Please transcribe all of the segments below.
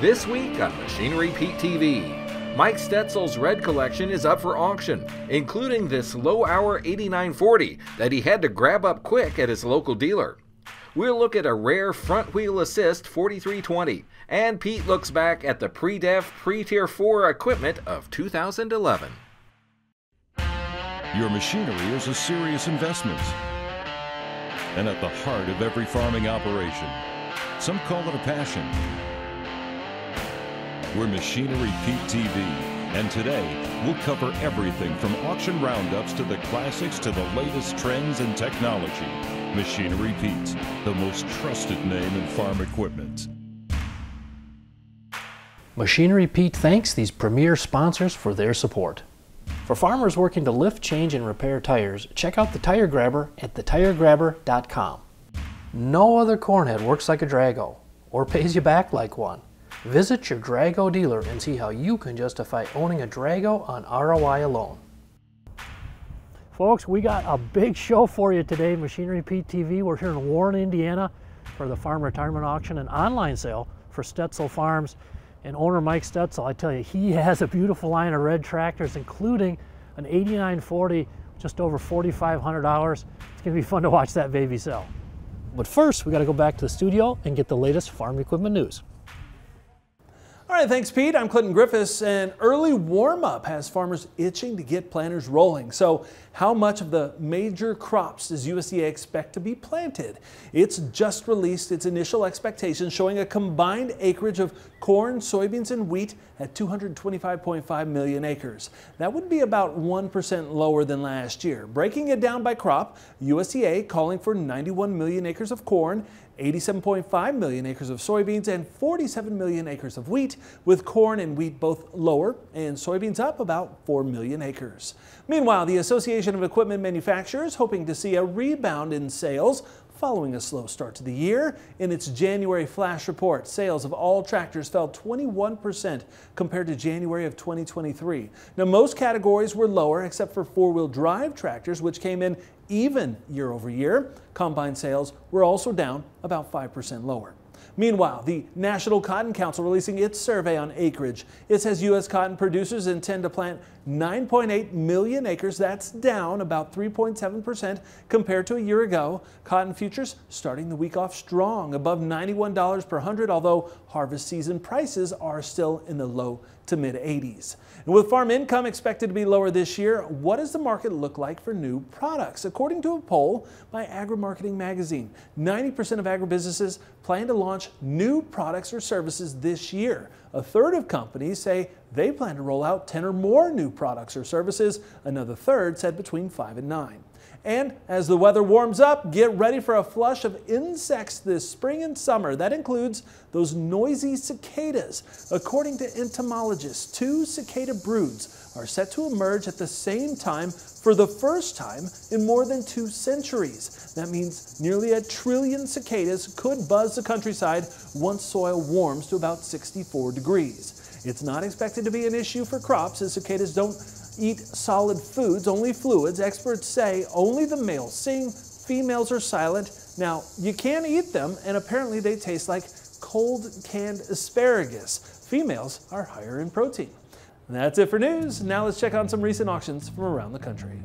This week on Machinery Pete TV, Mike Stetzel's red collection is up for auction, including this low-hour 8940 that he had to grab up quick at his local dealer. We'll look at a rare front-wheel assist 4320, and Pete looks back at the pre-def pre-tier 4 equipment of 2011. Your machinery is a serious investment and at the heart of every farming operation. Some call it a passion. We're Machinery Pete TV, and today we'll cover everything from auction roundups to the classics to the latest trends and technology. Machinery Pete, the most trusted name in farm equipment. Machinery Pete thanks these premier sponsors for their support. For farmers working to lift, change, and repair tires, check out the Tire Grabber at thetiregrabber.com. No other cornhead works like a Drago or pays you back like one. Visit your Drago dealer and see how you can justify owning a Drago on ROI alone. Folks, we got a big show for you today, Machinery Pete TV. We're here in Warren, Indiana for the Farm Retirement Auction and online sale for Stetzel Farms. And owner Mike Stetzel, I tell you, he has a beautiful line of red tractors, including an 8940, just over $4,500. It's gonna be fun to watch that baby sell. But first, we gotta go back to the studio and get the latest farm equipment news. All right, thanks Pete. I'm Clinton Griffiths. An early warm-up has farmers itching to get planters rolling. So how much of the major crops does USDA expect to be planted? It's just released its initial expectations, showing a combined acreage of corn, soybeans, and wheat at 225.5 million acres. That would be about 1% lower than last year. Breaking it down by crop, USDA calling for 91 million acres of corn, 87.5 million acres of soybeans, and 47 million acres of wheat, with corn and wheat both lower and soybeans up about 4 million acres. Meanwhile, the Association of Equipment Manufacturers hoping to see a rebound in sales following a slow start to the year. In its January flash report, sales of all tractors fell 21% compared to January of 2023. Now, most categories were lower except for four-wheel drive tractors, which came in even year over year. Combine sales were also down about 5% lower. Meanwhile, the National Cotton Council releasing its survey on acreage. It says U.S. cotton producers intend to plant 9.8 million acres. That's down about 3.7% compared to a year ago. Cotton futures starting the week off strong, above $91 per hundred, although harvest season prices are still in the low to mid 80s. And with farm income expected to be lower this year, what does the market look like for new products? According to a poll by Agri-Marketing Magazine, 90% of agribusinesses plan to launch new products or services this year. A third of companies say they plan to roll out 10 or more new products or services. Another third said between 5 and 9. And as the weather warms up, get ready for a flush of insects this spring and summer. That includes those noisy cicadas. According to entomologists, 2 cicada broods are set to emerge at the same time for the first time in more than 2 centuries. That means nearly 1 trillion cicadas could buzz the countryside once soil warms to about 64 degrees. It's not expected to be an issue for crops, as cicadas don't eat solid foods, only fluids. Experts say only the males sing, females are silent. Now, you can eat them, and apparently they taste like cold canned asparagus. Females are higher in protein. And that's it for news. Now let's check on some recent auctions from around the country.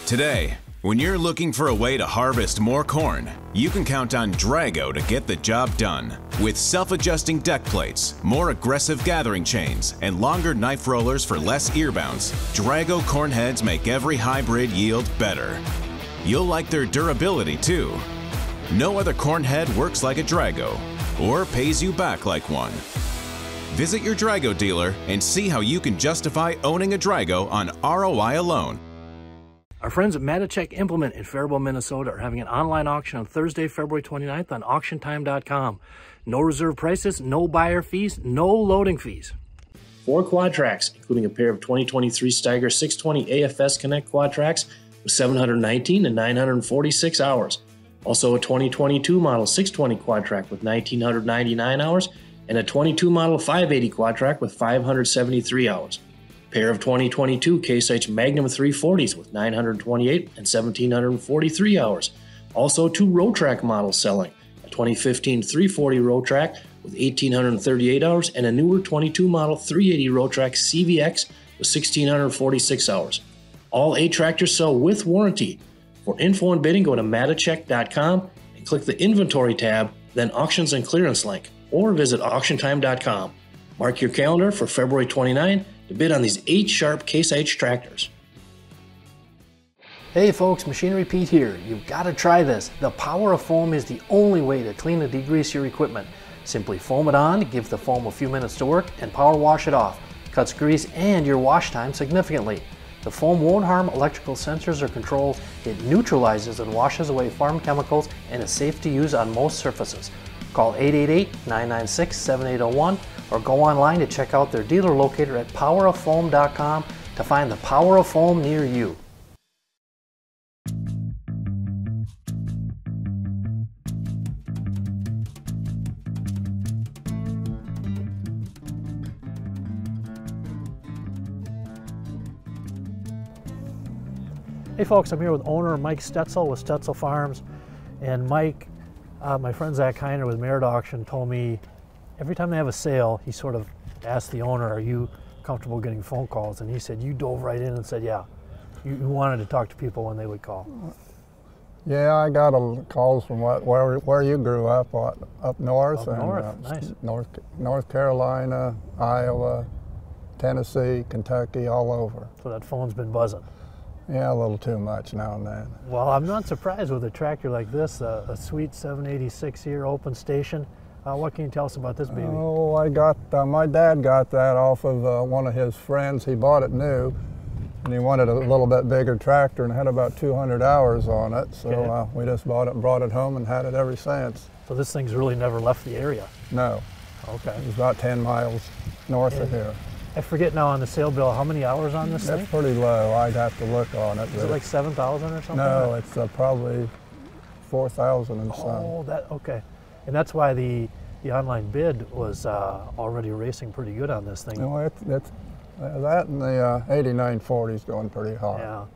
Today, When you're looking for a way to harvest more corn, you can count on Drago to get the job done. With self-adjusting deck plates, more aggressive gathering chains, and longer knife rollers for less ear bounce, Drago corn heads make every hybrid yield better. You'll like their durability too. No other corn head works like a Drago, or pays you back like one. Visit your Drago dealer and see how you can justify owning a Drago on ROI alone. Our friends at Matichek Implement in Faribault, Minnesota are having an online auction on Thursday, February 29th on auctiontime.com. No reserve prices, no buyer fees, no loading fees. 4 quad tracks, including a pair of 2023 Steiger 620 AFS Connect quad tracks with 719 and 946 hours. Also a 2022 model 620 quad track with 1,999 hours and a 22 model 580 quad track with 573 hours. Pair of 2022 Case IH Magnum 340s with 928 and 1,743 hours. Also 2 road track models selling, a 2015 340 road track with 1,838 hours and a newer 22 model 380 road track CVX with 1,646 hours. All 8 tractors sell with warranty. For info and bidding, go to matichek.com and click the inventory tab, then auctions and clearance link, or visit auctiontime.com. Mark your calendar for February 29 to bid on these 8 sharp Case IH tractors. Hey folks, Machinery Pete here. You've got to try this. The power of foam is the only way to clean and degrease your equipment. Simply foam it on, give the foam a few minutes to work, and power wash it off. Cuts grease and your wash time significantly. The foam won't harm electrical sensors or controls. It neutralizes and washes away farm chemicals and is safe to use on most surfaces. Call 888-996-7801 or go online to check out their dealer locator at poweroffoam.com to find the power of foam near you. Hey folks, I'm here with owner Mike Stetzel with Stetzel Farms. And Mike, my friend Zach Heiner with Merit Auction told me every time they have a sale, he sort of asked the owner, are you comfortable getting phone calls? And he said, you dove right in and said, yeah, you wanted to talk to people when they would call. Yeah, I got calls from where you grew up, up north. Up north, nice. North Carolina, Iowa, Tennessee, Kentucky, all over. So that phone's been buzzing. Yeah, a little too much now and then. Well, I'm not surprised with a tractor like this, a sweet 786 here, open station. What can you tell us about this baby? Oh, I got, my dad got that off of one of his friends. He bought it new, and he wanted a little bit bigger tractor and had about 200 hours on it. So Okay. We just bought it and brought it home and had it ever since. So this thing's really never left the area? No. Okay. It's about 10 miles north of here. I forget now on the sale bill, how many hours on this thing? That's pretty low. I'd have to look on it. Is it like 7,000 or something? No, it's probably 4,000 and some. Oh, okay. And that's why the online bid was already racing pretty good on this thing. No, that and the 8940 is going pretty hard. Yeah.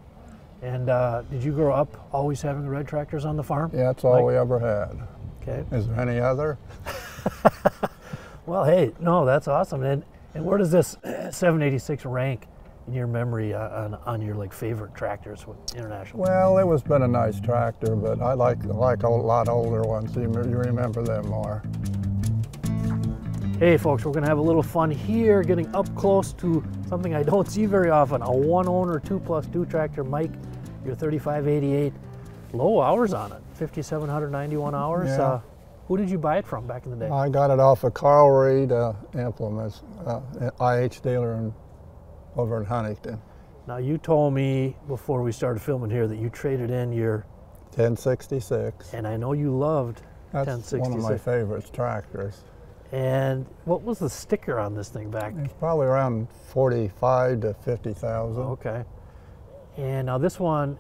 And did you grow up always having red tractors on the farm? Yeah, that's all we ever had. Okay. Is there any other? Well, hey, no, that's awesome. And where does this 786 rank in your memory on your like favorite tractors with international? Well, it was been a nice tractor, but I like a lot older ones. You remember them more. Hey folks, we're gonna have a little fun here, getting up close to something I don't see very often, a one owner 2+2 tractor. Mike, your 3588, low hours on it, 5,791 hours. Yeah. Who did you buy it from back in the day? I got it off of Carl Reed Implements, IH dealer over in Huntington. Now you told me before we started filming here that you traded in your 1066. And I know you loved That's 1066. one of my favorite tractors. And what was the sticker on this thing back? It's probably around 45 to 50,000. Okay. And now this one,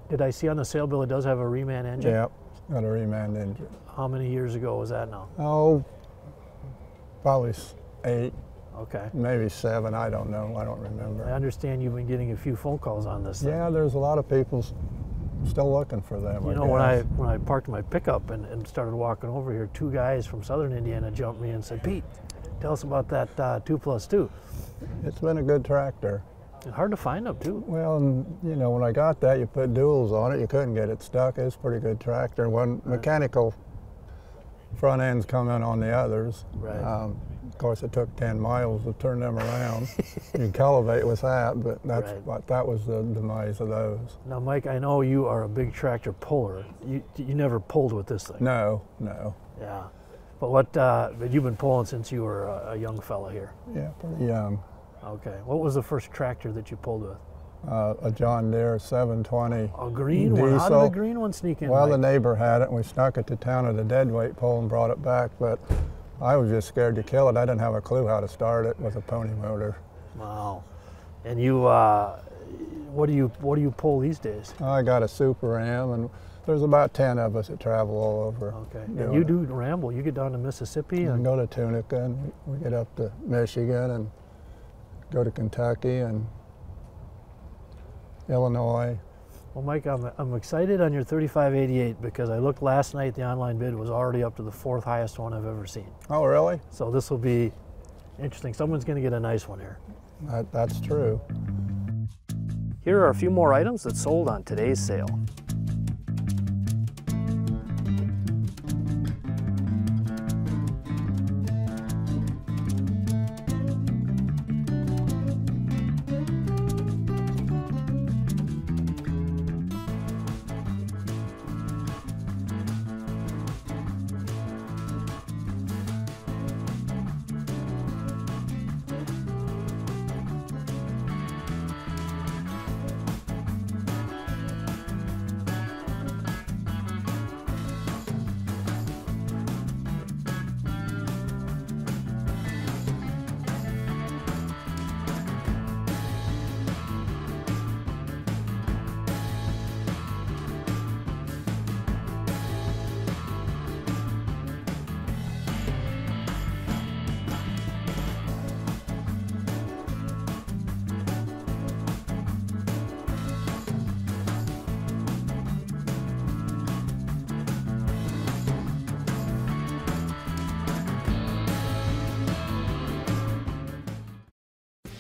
did I see on the sale bill it does have a reman engine? Yep, it's got a reman engine. How many years ago was that now? Oh, probably 8, Okay. maybe 7, I don't know, I don't remember. I understand you've been getting a few phone calls on this thing. Yeah, there's a lot of people still looking for them. You know, when I parked my pickup and started walking over here, 2 guys from southern Indiana jumped me and said, Pete, tell us about that 2+2. It's been a good tractor. And hard to find them too. Well, and, you know, when I got that, you put duals on it. You couldn't get it stuck. It's a pretty good tractor. When mechanical front ends come in on the others. Right. Of course, it took 10 miles to turn them around. You can cultivate with that, but that's that was the demise of those. Now, Mike, I know you are a big tractor puller. You never pulled with this thing. No, no. Yeah. But you've been pulling since you were a young fella here. Yeah, pretty young. Okay. What was the first tractor that you pulled with? A John Deere 720. A green one? How did the green one sneak in? Well, Mike? the neighbor had it, and we snuck it to town at a deadweight pole and brought it back, but I was just scared to kill it. I didn't have a clue how to start it with a pony motor. Wow. And you, what do you pull these days? I got a Super Ram, and there's about 10 of us that travel all over. Okay. And you do ramble. You get down to Mississippi and go to Tunica, and we get up to Michigan and go to Kentucky and Illinois. Well, Mike, I'm excited on your 3588 because I looked last night. The online bid was already up to the 4th highest one I've ever seen. Oh, really? So this will be interesting. Someone's going to get a nice one here. That's true. Here are a few more items that sold on today's sale.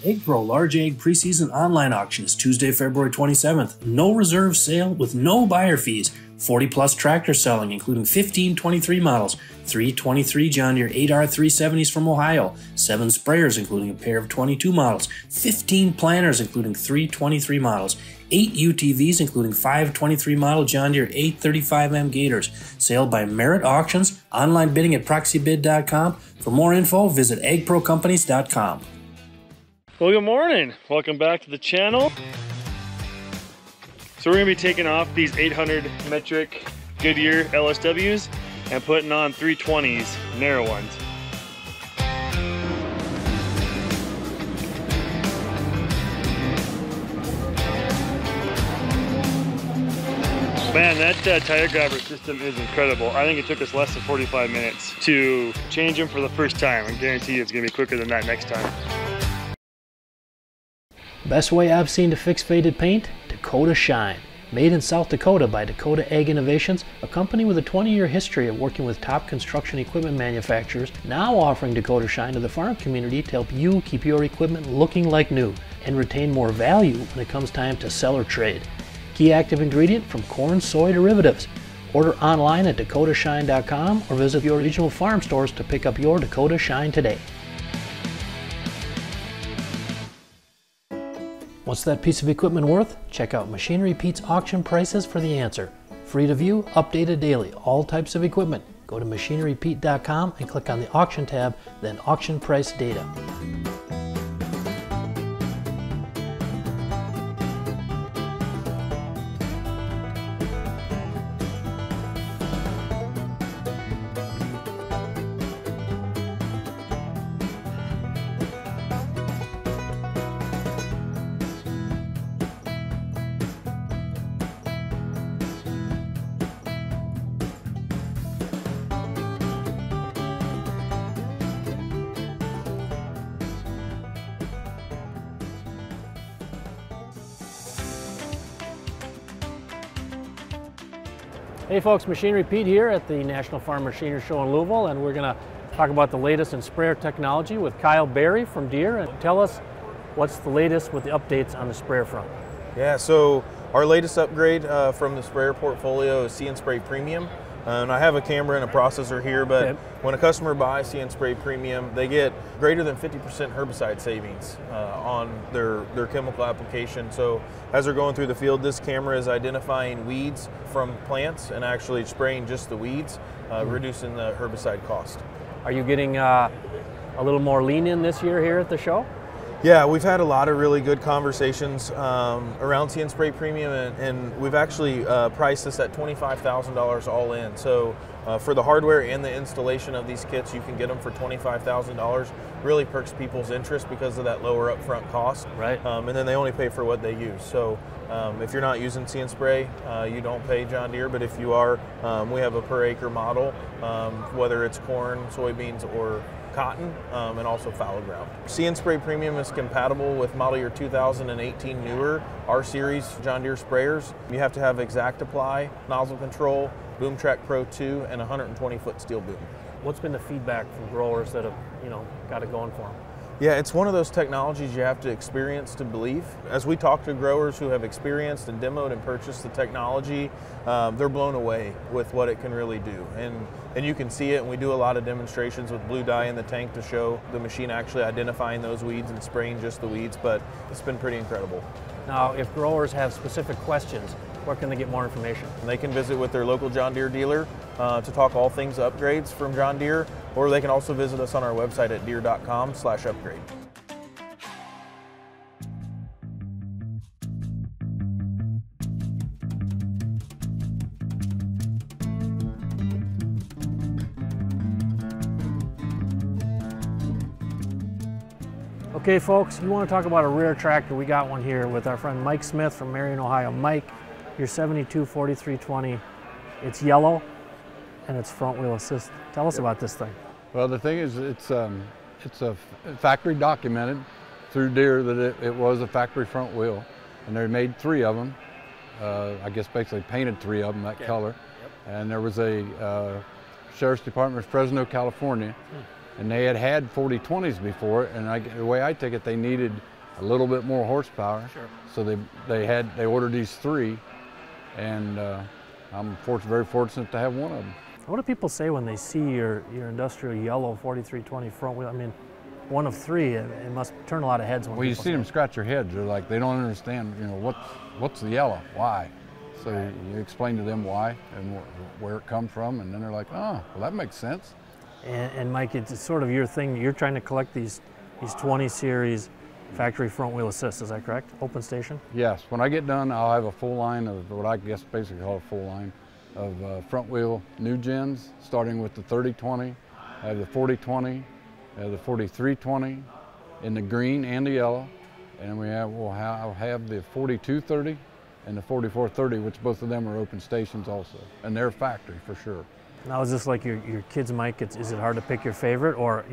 Egg Pro Large Egg Preseason Online Auction is Tuesday, February 27th. No reserve sale with no buyer fees. 40-plus tractors selling, including 15 23 models, 3 23 John Deere 8R 370s from Ohio, 7 sprayers, including a pair of 22 models, 15 planters, including 3 23 models, 8 UTVs, including 5 23 model John Deere 835M Gators. Sale by Merit Auctions. Online bidding at proxybid.com. For more info, visit eggprocompanies.com. Well, good morning. Welcome back to the channel. So we're gonna be taking off these 800 metric Goodyear LSWs and putting on 320s, narrow ones. Man, that tire grabber system is incredible. I think it took us less than 45 minutes to change them for the first time. I guarantee you it's gonna be quicker than that next time. Best way I've seen to fix faded paint? Dakota Shine. Made in South Dakota by Dakota Ag Innovations, a company with a 20-year history of working with top construction equipment manufacturers, now offering Dakota Shine to the farm community to help you keep your equipment looking like new and retain more value when it comes time to sell or trade. Key active ingredient from corn soy derivatives. Order online at dakotashine.com or visit your regional farm stores to pick up your Dakota Shine today. What's that piece of equipment worth? Check out Machinery Pete's auction prices for the answer. Free to view, updated daily, all types of equipment. Go to machinerypete.com and click on the auction tab, then auction price data. Hey folks, Machinery Pete here at the National Farm Machinery Show in Louisville, and we're going to talk about the latest in sprayer technology with Kyle Berry from Deere. And tell us What's the latest with the updates on the sprayer front? Yeah, so our latest upgrade from the sprayer portfolio is See & Spray Premium. And I have a camera and a processor here, but when a customer buys See & Spray Premium, they get greater than 50% herbicide savings on their chemical application. So as they're going through the field, this camera is identifying weeds from plants and actually spraying just the weeds, reducing the herbicide cost. Are you getting a little more lean in this year here at the show? Yeah, we've had a lot of really good conversations around See & Spray Premium, and we've actually priced this at $25,000 all in. So for the hardware and the installation of these kits, you can get them for $25,000. Really perks people's interest because of that lower upfront cost. Right. And then they only pay for what they use. So if you're not using See & Spray, you don't pay John Deere, but if you are, we have a per acre model, whether it's corn, soybeans, or cotton, and also fallow ground. See & Spray Premium is compatible with model year 2018 newer R-Series John Deere sprayers. You have to have exact apply, nozzle control, Boom Track Pro 2, and 120-foot steel boom. What's been the feedback from growers that have, got it going for them? Yeah, it's one of those technologies you have to experience to believe. As we talk to growers who have experienced and demoed and purchased the technology, they're blown away with what it can really do. And you can see it, and we do a lot of demonstrations with blue dye in the tank to show the machine actually identifying those weeds and spraying just the weeds, but it's been pretty incredible. Now, if growers have specific questions, where can they get more information? And they can visit with their local John Deere dealer to talk all things upgrades from John Deere, or they can also visit us on our website at deere.com/upgrade. Okay folks, you want to talk about a rare tractor, we got one here with our friend Mike Smith from Marion, Ohio. Mike, your 72 4320, it's yellow and it's front wheel assist. Tell us about this thing. Well, the thing is, it's a factory documented through Deere that it was a factory front wheel, and they made 3 of them. I guess basically painted 3 of them that color. And there was a Sheriff's Department of Fresno, California, and they had 4020s before, and the way I take it, they needed a little bit more horsepower. Sure. So they ordered these 3, and I'm very fortunate to have one of them. What do people say when they see your industrial yellow 4320 front wheel? I mean, one of 3, it must turn a lot of heads when well, you see them scratch their heads. They're like, they don't understand, what's the yellow, why? So you explain to them why and where it comes from, and then they're like, oh, well, that makes sense. And Mike, it's sort of your thing. You're trying to collect these 20 series factory front wheel assist, is that correct? Open station? Yes, when I get done, I'll have a full line of what I guess basically call a full line of front wheel new gens, starting with the 3020, I have the 4020, I have the 4320 in the green and the yellow, and we'll have the 4230 and the 4430, which both of them are open stations also, and they're factory for sure. Now, is this like your kids' Mike? Is it hard to pick your favorite, or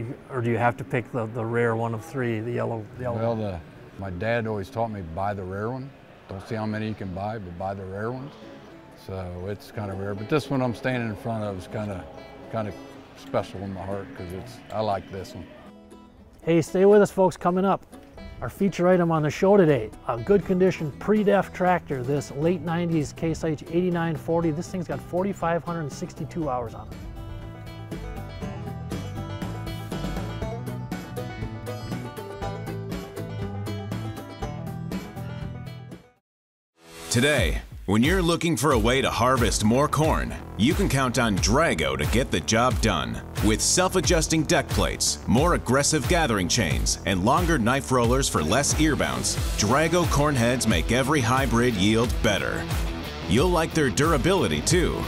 do you have to pick the rare one of 3, the yellow? Well, my dad always taught me buy the rare one. Don't see how many you can buy, but buy the rare ones. So it's kind of rare. But this one I'm standing in front of is kind of special in my heart because I like this one. Hey, stay with us, folks. Coming up, our feature item on the show today: a good condition pre-def tractor. This late '90s Case IH 8940. This thing's got 4,562 hours on it. Today, when you're looking for a way to harvest more corn, you can count on Drago to get the job done. With self-adjusting deck plates, more aggressive gathering chains, and longer knife rollers for less ear bounce, Drago corn heads make every hybrid yield better. You'll like their durability too.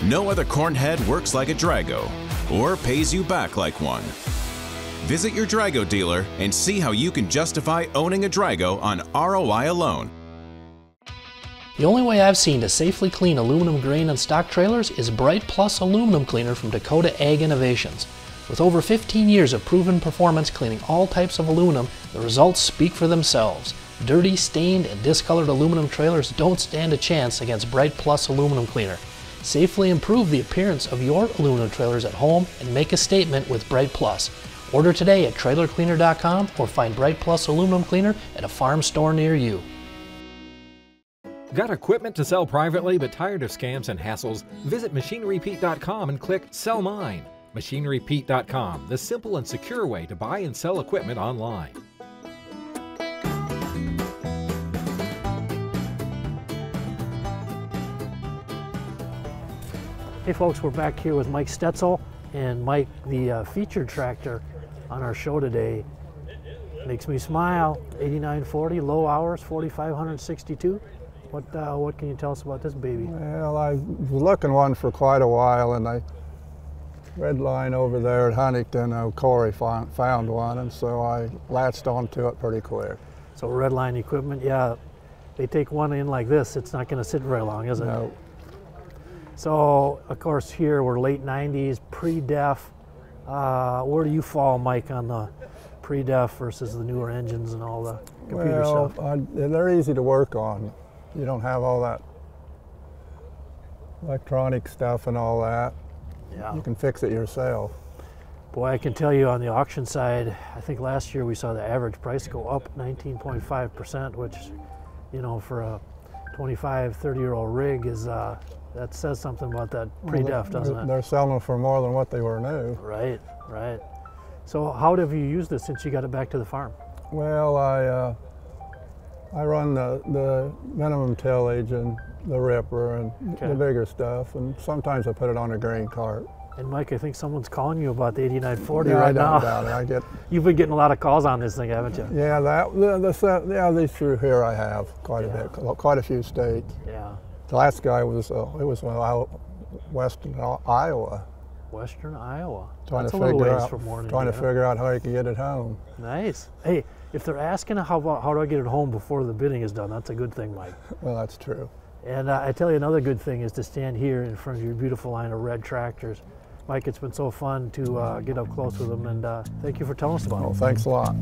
No other corn head works like a Drago, or pays you back like one. Visit your Drago dealer and see how you can justify owning a Drago on ROI alone. The only way I've seen to safely clean aluminum grain and stock trailers is Bright Plus Aluminum Cleaner from Dakota Ag Innovations. With over 15 years of proven performance cleaning all types of aluminum, the results speak for themselves. Dirty, stained, and discolored aluminum trailers don't stand a chance against Bright Plus Aluminum Cleaner. Safely improve the appearance of your aluminum trailers at home and make a statement with Bright Plus. Order today at trailercleaner.com or find Bright Plus aluminum cleaner at a farm store near you. Got equipment to sell privately but tired of scams and hassles? Visit MachineryPete.com and click Sell Mine. MachineryPete.com, the simple and secure way to buy and sell equipment online. Hey folks, we're back here with Mike Stetzel, and Mike, the featured tractor on our show today makes me smile. 8940, low hours, 4,562. What can you tell us about this baby? Well, I was looking one for quite a while, and I red line over there at Huntington, Corey found one, and so I latched onto it pretty quick. So red line equipment, yeah, they take one in like this, it's not going to sit very long, is it? No. So, of course, here we're late 90s, pre-def. Where do you fall, Mike, on the pre-def versus the newer engines and all the computer stuff? They're easy to work on. You don't have all that electronic stuff and all that. Yeah. You can fix it yourself. Boy, I can tell you on the auction side, I think last year we saw the average price go up 19.5%, which, you know, for a 25, 30-year-old rig is, that says something about that pre-def, doesn't it? They're selling for more than what they were new. Right, right. So how have you used this since you got it back to the farm? Well, I run the minimum tillage and the ripper and the bigger stuff, and sometimes I put it on a grain cart. And Mike, I think someone's calling you about the 8940 yeah, right now. I don't doubt it. You've been getting a lot of calls on this thing, haven't you? Yeah, these through here I have quite a bit, quite a few states. Yeah. The last guy was Western Iowa. Western Iowa. Trying That's to a little figure ways out from Warren, trying to Indiana. figure out how you can get it home. Nice. Hey, if they're asking how do I get it home before the bidding is done, that's a good thing, Mike. Well, that's true. And I tell you another good thing is to stand here in front of your beautiful line of red tractors. Mike, it's been so fun to get up close with them, and thank you for telling us about Well, it. thanks a lot.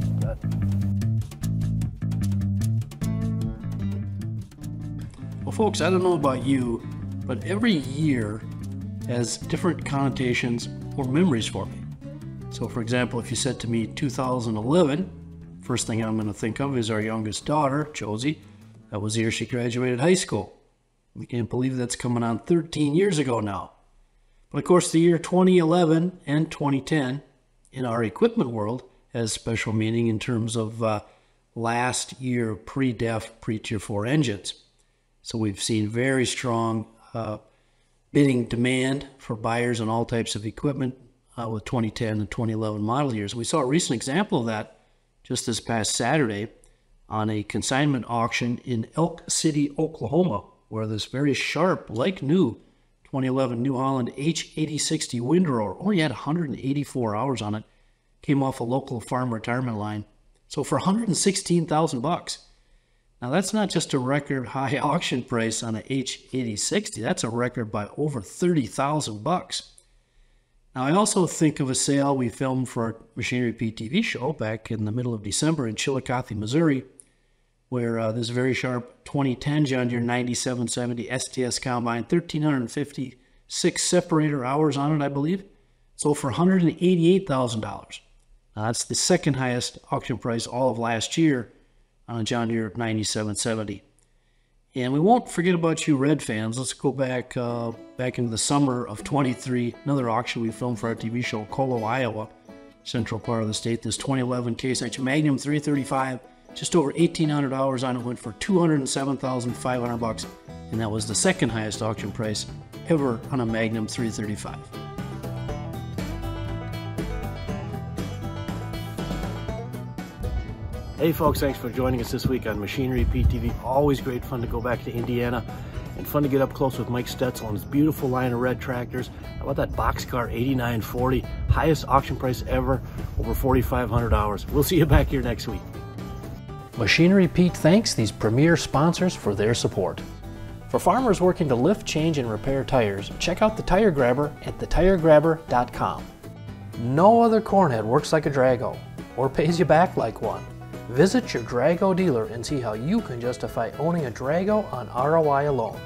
Well, folks, I don't know about you, but every year has different connotations or memories for me. So, for example, if you said to me 2011, first thing I'm going to think of is our youngest daughter, Josie. That was the year she graduated high school. We can't believe that's coming on 13 years ago now. But of course, the year 2011 and 2010 in our equipment world has special meaning in terms of last year pre-def, pre-Tier 4 engines. So we've seen very strong bidding demand for buyers on all types of equipment with 2010 and 2011 model years. We saw a recent example of that just this past Saturday on a consignment auction in Elk City, Oklahoma, where this very sharp, like new 2011 New Holland H8060 windrower only had 184 hours on it, came off a local farm retirement line. So for $116,000. Now that's not just a record high auction price on an H8060, that's a record by over $30,000. Now I also think of a sale we filmed for our Machinery Pete TV show back in the middle of December in Chillicothe, Missouri, where this very sharp 2010 John Deere 9770 STS combine, 1,356 separator hours on it, I believe, sold for $188,000. Now that's the second highest auction price all of last year on a John Deere 9770. And we won't forget about you Red fans. Let's go back into the summer of 23, another auction we filmed for our TV show, Colo, Iowa, central part of the state. This 2011 Case IH Magnum 335, just over 1,800 hours on it, went for $207,500, and that was the second highest auction price ever on a Magnum 335. Hey folks, thanks for joining us this week on Machinery Pete TV. Always great fun to go back to Indiana and fun to get up close with Mike Stetzel and his beautiful line of red tractors. How about that boxcar 8940, highest auction price ever, over $4,500. We'll see you back here next week. Machinery Pete thanks these premier sponsors for their support. For farmers working to lift, change, and repair tires, check out the Tire Grabber at thetiregrabber.com. No other cornhead works like a Drago or pays you back like one. Visit your Drago dealer and see how you can justify owning a Drago on ROI alone.